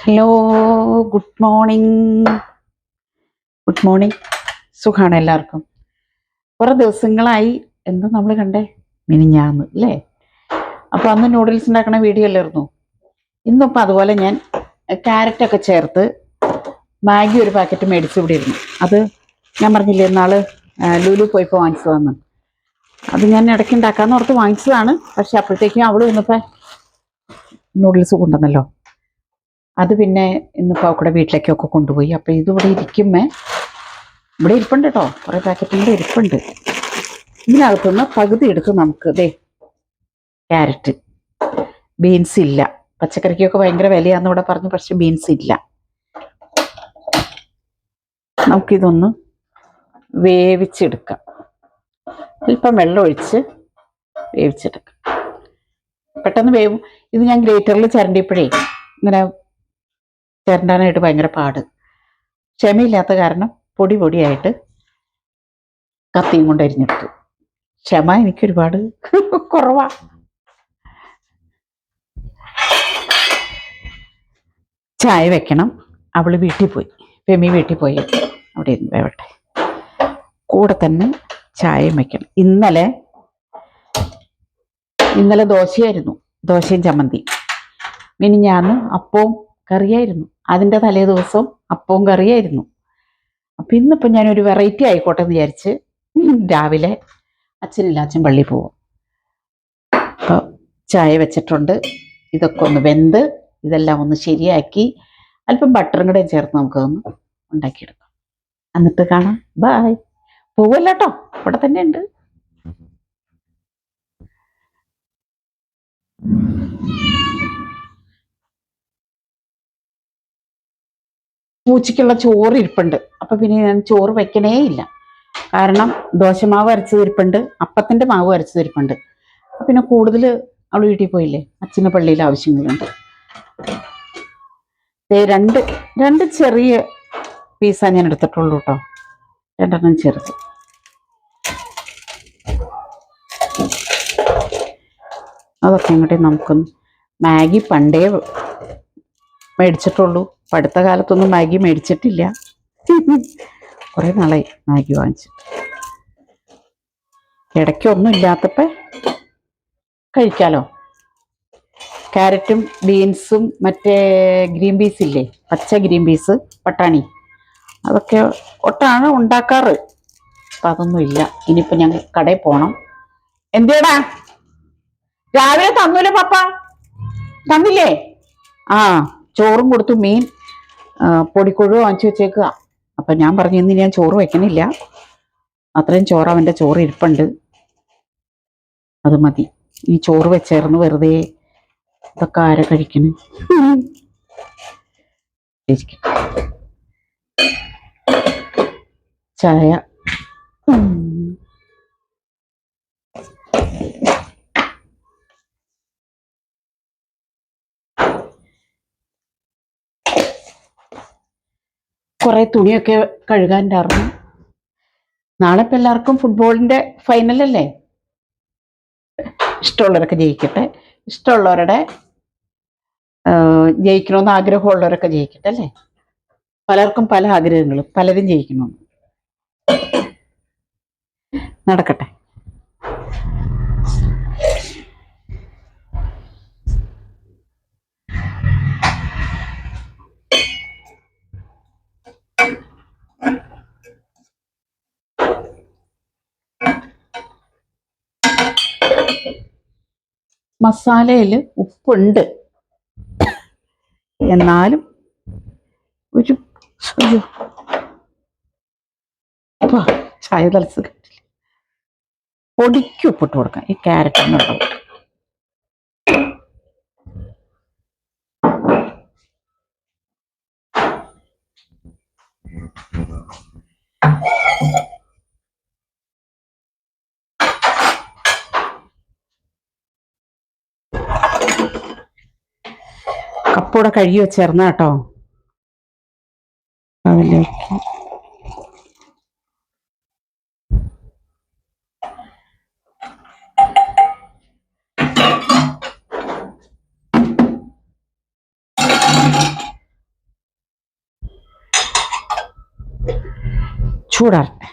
Hello, good morning. Good morning. സുഖമാണ് എല്ലാവർക്കും. കുറേ ദിവസങ്ങളായി എന്താ നമ്മൾ കണ്ടേ, മിനിഞ്ഞാന്ന് അല്ലേ? അപ്പോൾ അന്ന് നൂഡിൽസ് ഉണ്ടാക്കണ വീഡിയോ അല്ലായിരുന്നു. ഇന്നിപ്പോൾ അതുപോലെ ഞാൻ ക്യാരറ്റൊക്കെ ചേർത്ത് മാഗി ഒരു പാക്കറ്റ് മേടിച്ച് ഇവിടെ ഇരുന്നു. അത് ഞാൻ പറഞ്ഞില്ലേ നാള് ലുലു പോയപ്പോൾ വാങ്ങിച്ചതാന്ന്. അത് ഞാൻ ഇടയ്ക്ക് ഉണ്ടാക്കാമെന്ന് ഓർത്ത് വാങ്ങിച്ചതാണ്. പക്ഷെ അപ്പോഴത്തേക്കും അവൾ വന്നപ്പോൾ നൂഡിൽസ് കൊണ്ടുവന്നല്ലോ. അത് പിന്നെ ഇന്നിപ്പോൾ അവക്കടെ വീട്ടിലേക്കൊക്കെ കൊണ്ടുപോയി. അപ്പോൾ ഇതിവിടെ ഇവിടെ ഇരിപ്പുണ്ട് കേട്ടോ, കുറേ പാക്കറ്റും കൂടെ ഇരിപ്പുണ്ട്. ഇതിനകത്തുനിന്ന് പകുതി എടുത്ത് നമുക്ക് ക്യാരറ്റ്, ബീൻസ് ഇല്ല, പച്ചക്കറിക്കൊക്കെ ഭയങ്കര വിലയാന്ന് ഇവിടെ പറഞ്ഞു, പക്ഷെ ബീൻസ് ഇല്ല. നമുക്കിതൊന്ന് വേവിച്ചെടുക്കാം. അല്പം വെള്ളം ഒഴിച്ച് വേവിച്ചെടുക്കാം. പെട്ടെന്ന് വേവും. ഇത് ഞാൻ ഗ്രേറ്ററിൽ ചിരണ്ടിയപ്പോഴേ ഇങ്ങനെ ചിരണ്ടാനായിട്ട് ഭയങ്കര പാട്. ക്ഷമയില്ലാത്ത കാരണം പൊടിയായിട്ട് കത്തിയും കൊണ്ട് അരിഞ്ഞെടുത്തു. ക്ഷമ എനിക്കൊരുപാട് കുറവാ. ചായ വെക്കണം. അവള് വീട്ടിൽ പോയി, ഫെമി വീട്ടിൽ പോയി, അവിടെ ഇരുന്ന് വേവട്ടെ. കൂടെ തന്നെ ചായയും വെക്കണം. ഇന്നലെ ദോശയായിരുന്നു, ദോശയും ചമ്മന്തി. മിനിഞ്ഞാന്ന് അപ്പവും കറിയായിരുന്നു. അതിൻ്റെ തലേ ദിവസം അപ്പവും കറിയായിരുന്നു. അപ്പം ഇന്നിപ്പം ഞാനൊരു വെറൈറ്റി ആയിക്കോട്ടെ എന്ന് വിചാരിച്ച് രാവിലെ അച്ഛൻ പള്ളിയിൽ പോകും. അപ്പോൾ ചായ വെച്ചിട്ടുണ്ട്. ഇതൊക്കെ ഒന്ന് വെന്ത് ഇതെല്ലാം ഒന്ന് ശരിയാക്കി അല്പം ബട്ടറും കൂടെ ചേർത്ത് നമുക്കതൊന്ന് ഉണ്ടാക്കിയെടുക്കാം. എന്നിട്ട് കാണാം. ബായ്. പോവല്ലോ കേട്ടോ, ഇവിടെ തന്നെ ഉണ്ട്. പൂച്ചയ്ക്കുള്ള ചോറ് ഇരിപ്പുണ്ട്. അപ്പൊ പിന്നെ ഞാൻ ചോറ് വെക്കണേ ഇല്ല. കാരണം ദോശമാവ് അരച്ചത് ഇരിപ്പുണ്ട്, അപ്പത്തിന്റെ മാവ് അരച്ചത് ഇരിപ്പുണ്ട്. പിന്നെ കൂടുതൽ അവൾ വീട്ടിൽ പോയില്ലേ, അച്ഛന് പള്ളിയിൽ ആവശ്യങ്ങളുണ്ട്. രണ്ട് ചെറിയ പീസാ ഞാൻ എടുത്തിട്ടുള്ളൂ കേട്ടോ, രണ്ടെണ്ണം ചെറുത്. അതൊക്കെ ഇങ്ങോട്ടേ നമുക്കൊന്ന് മാഗി പണ്ടേ മേടിച്ചിട്ടുള്ളൂ. അടുത്ത കാലത്തൊന്നും മാഗി മേടിച്ചിട്ടില്ല. കുറേ നാളായി മാഗി വാങ്ങിച്ചിട്ട്. ഇടയ്ക്കൊന്നും ഇല്ലാത്തപ്പോൾ കഴിക്കാലോ. ക്യാരറ്റും ബീൻസും മറ്റേ ഗ്രീൻ പീസ് ഇല്ലേ, പച്ച ഗ്രീൻ പീസ്, പട്ടാണി, അതൊക്കെ ഒട്ടാണ് ഉണ്ടാക്കാറ്. അപ്പം അതൊന്നും ഇല്ല. ഇനിയിപ്പോൾ ഞങ്ങൾ കടയിൽ പോകണം. എന്തേടാ രാവിലെ തന്നൂലേ പപ്പ? തന്നില്ലേ? ആ, ചോറും കൊടുത്തു, മീൻ പൊടിക്കൊഴുവ് വാങ്ങിച്ചു വെച്ചേക്കുക. അപ്പം ഞാൻ പറഞ്ഞു ഇന്ന് ഞാൻ ചോറ് വെക്കണില്ല, അത്രയും ചോറ് അവൻ്റെ ചോറ് ഇരിപ്പുണ്ട്, അത് മതി. ഈ ചോറ് വെച്ചേർന്ന് വെറുതെ ഇതൊക്കെ ആരെ കഴിക്കണ്? ചായ കുറെ തുണിയൊക്കെ കഴുകാനുണ്ടായിരുന്നു. നാളെ ഇപ്പം എല്ലാവർക്കും ഫുട്ബോളിന്റെ ഫൈനലല്ലേ. ഇഷ്ടമുള്ളവരൊക്കെ ജയിക്കട്ടെ, ഇഷ്ടമുള്ളവരുടെ ജയിക്കണമെന്ന് ആഗ്രഹമുള്ളവരൊക്കെ ജയിക്കട്ടെ അല്ലേ. പലർക്കും പല ആഗ്രഹങ്ങളും, പലരും ജയിക്കണമെന്ന്. നടക്കട്ടെ. മസാലയിൽ ഉപ്പുണ്ട്, എന്നാലും ഒരു ചായ തലസ് കിട്ടില്ല. പൊടിക്ക് ഉപ്പിട്ട് കൊടുക്കാം ഈ ക്യാരറ്റിനുണ്ടാവും. കപ്പൂടെ കഴുകി വെച്ചേർന്ന കേട്ടോ. അതിലേക്ക് ചൂടാറട്ടെ.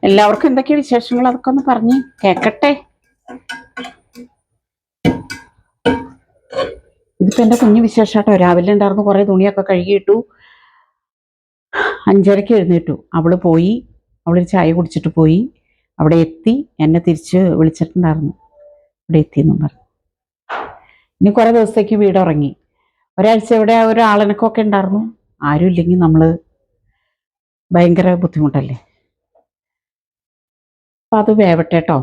എല്ലാവർക്കും എന്തൊക്കെയാ വിശേഷങ്ങൾ, അതൊക്കെ ഒന്ന് പറഞ്ഞ് കേക്കട്ടെ. ഇതിപ്പോ എന്റെ കുഞ്ഞു വിശേഷാട്ടോ. രാവിലെ ഉണ്ടായിരുന്നു, കുറെ തുണിയൊക്കെ കഴുകിയിട്ടു. 5:30 എഴുന്നേറ്റു. അവള് പോയി, അവളൊരു ചായ കുടിച്ചിട്ട് പോയി. അവിടെ എത്തി, എന്നെ തിരിച്ച് വിളിച്ചിട്ടുണ്ടായിരുന്നു. ഇവിടെ എത്തിയെന്നും പറഞ്ഞു. ഇനി കുറെ ദിവസത്തേക്ക് വീട് ഉറങ്ങി. ഒരാഴ്ച ഇവിടെ ഒരാളനക്കൊക്കെ ഉണ്ടായിരുന്നു. ആരും ഇല്ലെങ്കിൽ നമ്മള് ഭയങ്കര ബുദ്ധിമുട്ടല്ലേ. അപ്പൊ അത് വേവട്ടെ കേട്ടോ.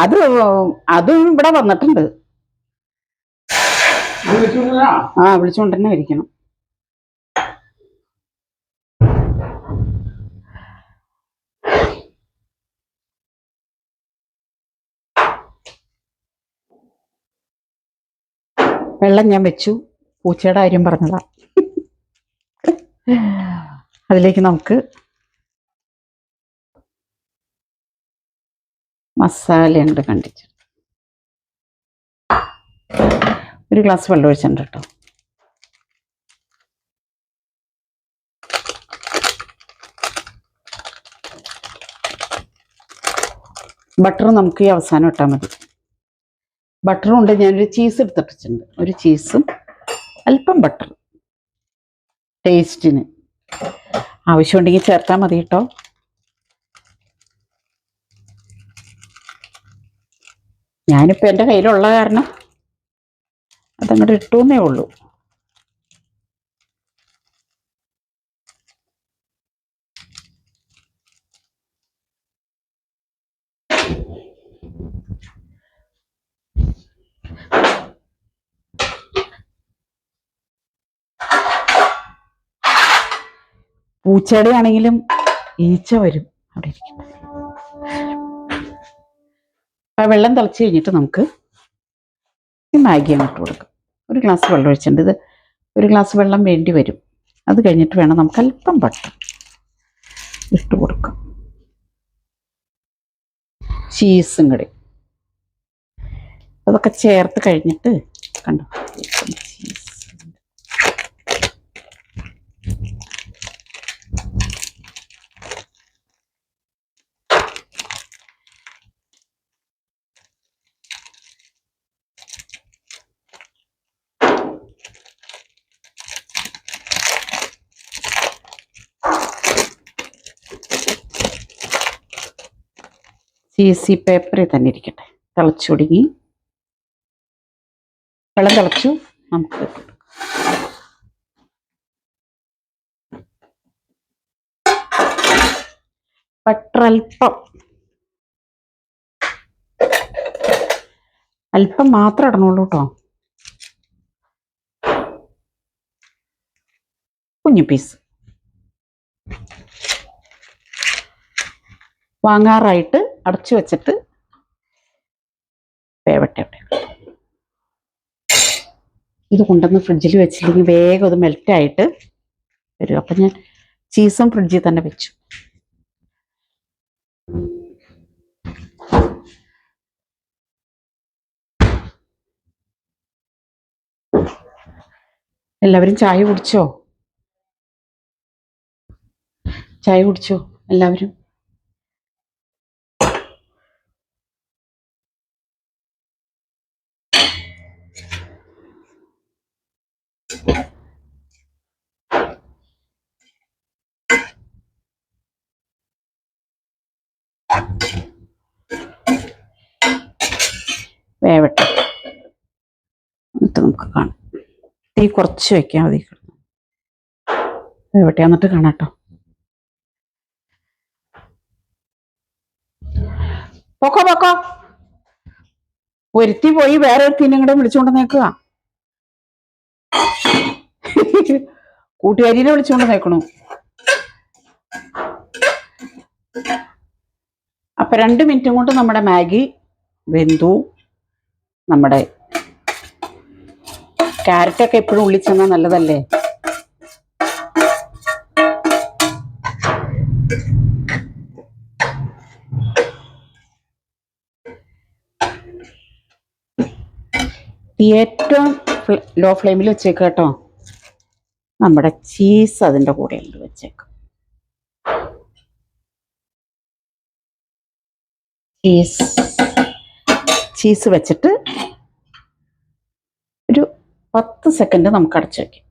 അത് ഇവിടെ വന്നിട്ടുണ്ട്. വിളിച്ചുകൊണ്ട് തന്നെ ഇരിക്കണം. വെള്ളം ഞാൻ വെച്ചു. പൂച്ചയുടെ കാര്യം പറഞ്ഞതാ. അതിലേക്ക് നമുക്ക് മസാല ഉണ്ട് കണ്ടിച്ച്. ഒരു ഗ്ലാസ് വെള്ളം ഒഴിച്ചിട്ടുണ്ട് കേട്ടോ. ബട്ടർ നമുക്ക് ഈ അവസാനം ഇട്ടാൽ മതി. ബട്ടറും ഉണ്ട്. ഞാനൊരു ചീസ് എടുത്തിട്ടുണ്ട്. ഒരു ചീസും അല്പം ബട്ടർ ടേസ്റ്റിന് ആവശ്യമുണ്ടെങ്കിൽ ചേർത്താൽ മതി കേട്ടോ. ഞാനിപ്പോൾ എൻ്റെ കയ്യിലുള്ള കാരണം അതങ്ങോട്ട് ഇട്ടുന്നേ ഉള്ളൂ. പൂച്ചയുടെ ആണെങ്കിലും ഈച്ച വരും. അവിടെ ഇരിക്കും. ആ വെള്ളം തിളച്ച് കഴിഞ്ഞിട്ട് നമുക്ക് ഈ മാഗി അങ്ങോട്ട് കൊടുക്കാം. ഒരു ഗ്ലാസ് വെള്ളം ഒഴിച്ചിട്ടുണ്ട്. ഇത് ഒരു ഗ്ലാസ് വെള്ളം വേണ്ടി വരും. അത് കഴിഞ്ഞിട്ട് വേണം നമുക്ക് അല്പം ബട്ടർ ഇട്ട് കൊടുക്കാം. ചീസും കൂടി അതൊക്കെ ചേർത്ത് കഴിഞ്ഞിട്ട് കണ്ടോ, ചീസി പേപ്പറിൽ തന്നെ ഇരിക്കട്ടെ. തിളച്ചൊടുങ്ങി, വെള്ളം തിളച്ചു. നമുക്ക് ബട്ടർ അല്പം മാത്രം ഇടണുള്ളൂ കേട്ടോ. കുഞ്ഞു പീസ്. വാങ്ങാറായിട്ട് അടച്ചു വെച്ചിട്ട് വേവട്ടെ. ഇത് കൊണ്ടുവന്ന് ഫ്രിഡ്ജിൽ വെച്ചില്ലെങ്കിൽ വേഗം അത് മെൽറ്റായിട്ട് വരും. അപ്പം ഞാൻ ചീസും ഫ്രിഡ്ജിൽ തന്നെ വെച്ചു. എല്ലാവരും ചായ കുടിച്ചോ? ചായ കുടിച്ചോ എല്ലാവരും? വേവട്ടെ, എന്നിട്ട് നമുക്ക് കാണാം. തീ കുറച്ച് വെക്കാൻ മതി. വേവട്ടെ, എന്നിട്ട് കാണാം കേട്ടോ. പൊക്കോ ഒരുത്തി പോയി വേറെ ഒരുത്തിനും കൂടെ വിളിച്ചുകൊണ്ട് നിൽക്കുക. കൂട്ടുകാരിനെ വിളിച്ചുകൊണ്ട് നിൽക്കണു. അപ്പൊ 2 മിനിറ്റും കൊണ്ട് നമ്മുടെ മാഗി വെന്തു. നമ്മുടെ ക്യാരറ്റൊക്കെ എപ്പോഴും ഉള്ളിൽ ചെന്നാൽ നല്ലതല്ലേ. തീ ഏറ്റവും ലോ ഫ്ലെയിമിൽ വെച്ചേക്കാം കേട്ടോ. നമ്മുടെ ചീസ് അതിൻ്റെ കൂടെ ഉണ്ട് വെച്ചേക്കാം. ചീസ് വെച്ചിട്ട് ഒരു 10 സെക്കൻഡ് നമുക്ക് അടച്ചു വയ്ക്കാം.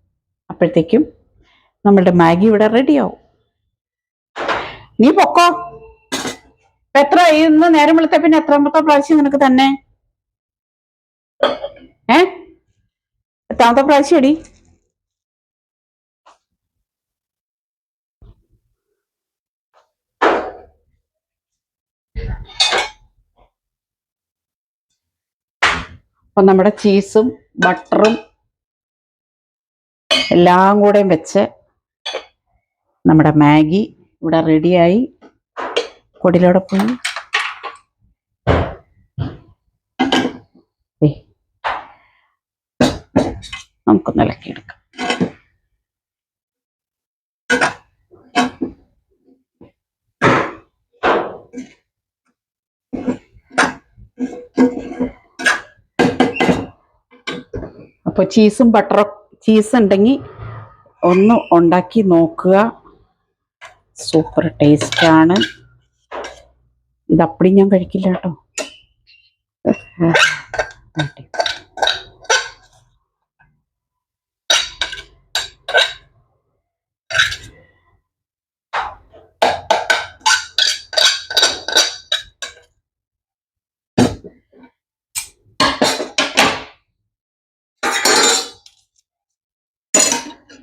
അപ്പോഴത്തേക്കും നമ്മളുടെ മാഗി ഇവിടെ റെഡിയാവും. നീ പൊക്കോ. എത്ര ഇന്ന് നേരം വെളുത്ത പിന്നെ എത്രാമത്തെ പ്രാവശ്യം നിനക്ക് തന്നെ? എത്രാമത്തെ പ്രാവശ്യം അടി? അപ്പൊ നമ്മുടെ ചീസും ബട്ടറും എല്ലാം കൂടെ വെച്ച് നമ്മുടെ മാഗി ഇവിടെ റെഡിയായി. പൊടിയിലൂടെ പോയി നമുക്കൊന്ന് ഇളക്കിയെടുക്കാം. അപ്പോൾ ചീസും ബട്ടറും ചീസ് ഉണ്ടെങ്കിൽ ഒന്ന് ഉണ്ടാക്കി നോക്കുക. സൂപ്പർ ടേസ്റ്റാണ്. ഇതപ്പടി ഞാൻ കഴിക്കില്ല കേട്ടോ.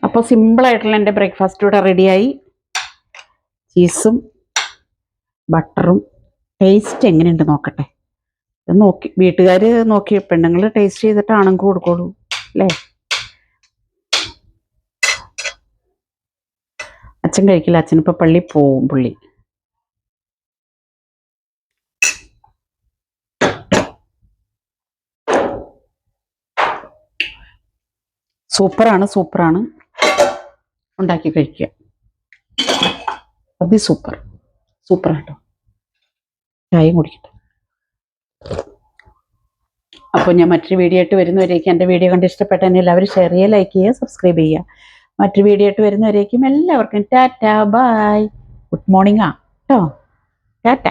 അപ്പോൾ സിമ്പിളായിട്ടുള്ള എൻ്റെ ബ്രേക്ക്ഫാസ്റ്റ് ഇവിടെ റെഡിയായി. ചീസും ബട്ടറും ടേസ്റ്റ് എങ്ങനെയുണ്ട് നോക്കട്ടെ. നോക്കി വീട്ടുകാർ നോക്കി, പെണ്ണുങ്ങൾ ടേസ്റ്റ് ചെയ്തിട്ടാണെങ്കിൽ കൊടുക്കുള്ളൂ അല്ലേ. അച്ഛൻ കഴിക്കില്ല, അച്ഛനിപ്പോൾ പള്ളി പോവും. പുള്ളി സൂപ്പറാണ്. ഉണ്ടാക്കി കഴിക്കുക. സൂപ്പറാട്ടോ. ചായയും കുടിക്കട്ടെ. അപ്പോൾ ഞാൻ മറ്റൊരു വീഡിയോ ആയിട്ട് വരുന്നവരേക്കും എൻ്റെ വീഡിയോ കണ്ട് ഇഷ്ടപ്പെട്ട എന്നെ എല്ലാവരും ഷെയർ ചെയ്യുക, ലൈക്ക് ചെയ്യുക, സബ്സ്ക്രൈബ് ചെയ്യുക. മറ്റൊരു വീഡിയോ ആയിട്ട് വരുന്നവരേക്കും എല്ലാവർക്കും ടാറ്റ ബൈ. ഗുഡ് മോർണിംഗ് കേട്ടോ. ടാറ്റ.